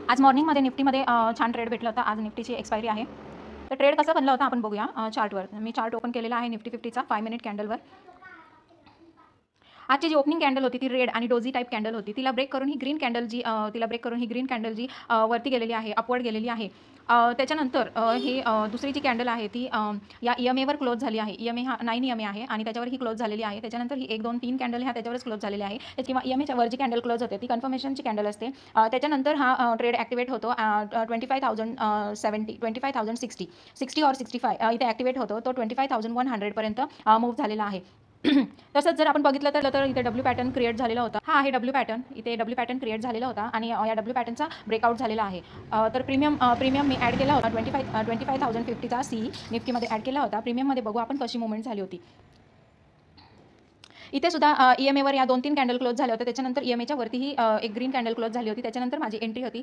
आज मॉर्निंगमध्ये निफ्टीमध्ये छान ट्रेड भेटला होता। आज निफ्टीची एक्सपायरी आहे। तर ट्रेड कसा बनला होता आपण बघूया चार्टवर। मी चार्ट ओपन केलेला आहे निफ्टी 50चा 5 मिनिट कॅन्डलवर। आजची जी ओपनिंग कॅन्डल होती ती रेड आणि डोजी टाइप कॅन्डल होती। तिला ब्रेक करून ही ग्रीन कॅन्डल जी वरती गेलेली आहे, अपवर्ड गेलेली आहे। त्याच्यानंतर ही दुसरी जी कॅन्डल आहे ती या EMA वर क्लोज झाली आहे। EMA हा 9 EMA आहे आणि त्याच्यावर ही क्लोज झालेली आहे। त्याच्यानंतर ही 1 2 3 कॅन्डल ह्या त्याच्यावरच क्लोज झालेल्या आहे किंवा EMAच्या वर जी कॅन्डल क्लोज होते ती कन्फर्मेशनची कॅन्डल असते। त्याच्यानंतर हा ट्रेड ॲक्टिवेट होतो 25,070 25,060 60 और 65 इथे ॲक्टिवेट होतो। तो 25,100 पर्यंत मूव्ह झालेला आहे। तसंच जर आपण बघितलं तर इथे डब्ल्यू पॅटर्न क्रिएट झालेला होता। हा आहे डब्ल्यू पॅटर्न। इथे डब्ल्यू पॅटर्न क्रिएट झालेला होता आणि या डब्ल्यू पॅटर्नचा ब्रेकआउट झालेला आहे। तर प्रीमियम मी ॲड केला होता 25,050चा सी निफ्टीमध्ये ॲड केला होता। प्रीमियममध्ये बघू आपण कशी मूव्हमेंट झाली होती। इथे सुद्धा EMA वर या 2-3 कॅन्डल क्लोज झाल्या होत्या। त्याच्यानंतर EMAच्या वरतीही एक ग्रीन कॅन्डल क्लोज झाली होती। त्याच्यानंतर माझी एंट्री होती